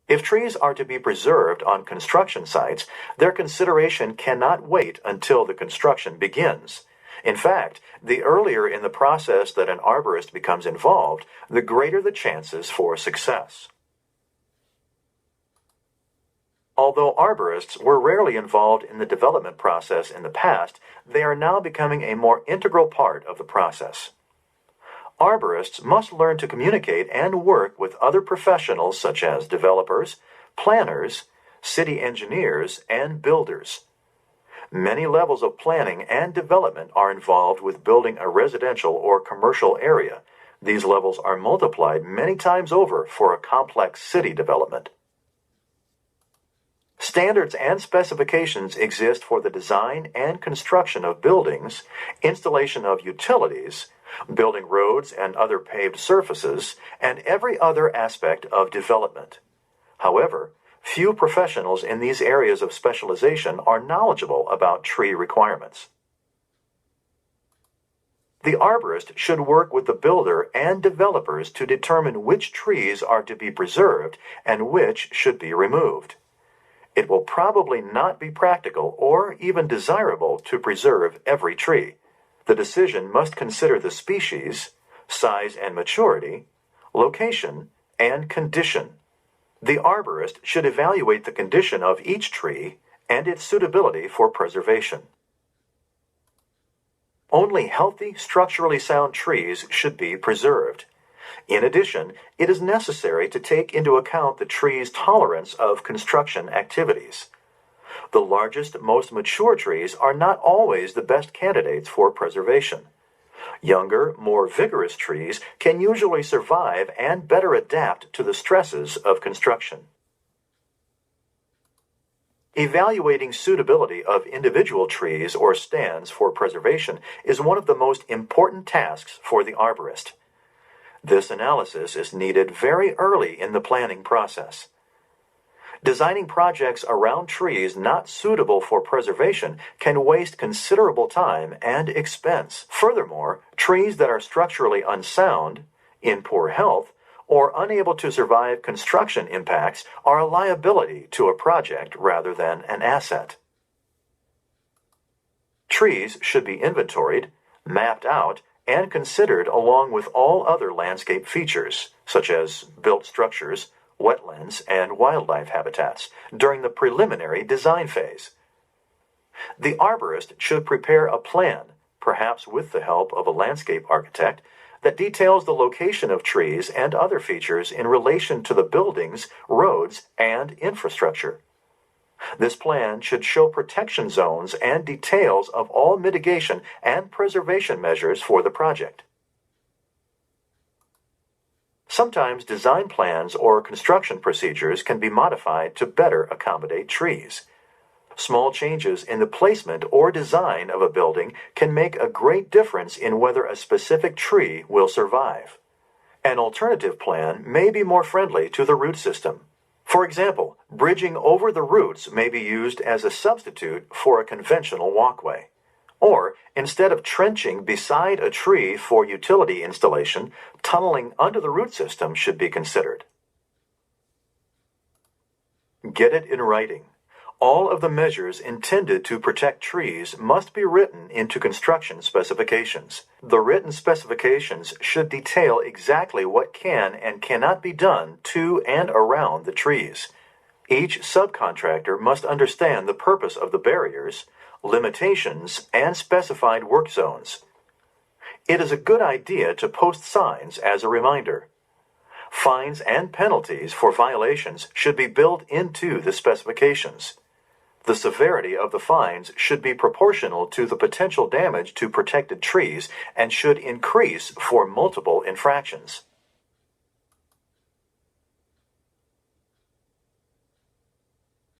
If trees are to be preserved on construction sites, their consideration cannot wait until the construction begins. In fact, the earlier in the process that an arborist becomes involved, the greater the chances for success. Although arborists were rarely involved in the development process in the past, they are now becoming a more integral part of the process. Arborists must learn to communicate and work with other professionals such as developers, planners, city engineers, and builders. Many levels of planning and development are involved with building a residential or commercial area. These levels are multiplied many times over for a complex city development. Standards and specifications exist for the design and construction of buildings, installation of utilities, building roads and other paved surfaces, and every other aspect of development. However, few professionals in these areas of specialization are knowledgeable about tree requirements. The arborist should work with the builder and developers to determine which trees are to be preserved and which should be removed. It will probably not be practical or even desirable to preserve every tree. The decision must consider the species, size and maturity, location, and condition. The arborist should evaluate the condition of each tree and its suitability for preservation. Only healthy, structurally sound trees should be preserved. In addition, it is necessary to take into account the tree's tolerance of construction activities. The largest, most mature trees are not always the best candidates for preservation. Younger, more vigorous trees can usually survive and better adapt to the stresses of construction. Evaluating suitability of individual trees or stands for preservation is one of the most important tasks for the arborist. This analysis is needed very early in the planning process. Designing projects around trees not suitable for preservation can waste considerable time and expense. Furthermore, trees that are structurally unsound, in poor health, or unable to survive construction impacts are a liability to a project rather than an asset. Trees should be inventoried, mapped out, and considered along with all other landscape features, such as built structures, wetlands, and wildlife habitats, during the preliminary design phase. The arborist should prepare a plan, perhaps with the help of a landscape architect, that details the location of trees and other features in relation to the buildings, roads, and infrastructure. This plan should show protection zones and details of all mitigation and preservation measures for the project. Sometimes design plans or construction procedures can be modified to better accommodate trees. Small changes in the placement or design of a building can make a great difference in whether a specific tree will survive. An alternative plan may be more friendly to the root system. For example, bridging over the roots may be used as a substitute for a conventional walkway. Or, instead of trenching beside a tree for utility installation, tunneling under the root system should be considered. Get it in writing. All of the measures intended to protect trees must be written into construction specifications. The written specifications should detail exactly what can and cannot be done to and around the trees. Each subcontractor must understand the purpose of the barriers, limitations, and specified work zones. It is a good idea to post signs as a reminder. Fines and penalties for violations should be built into the specifications. The severity of the fines should be proportional to the potential damage to protected trees and should increase for multiple infractions.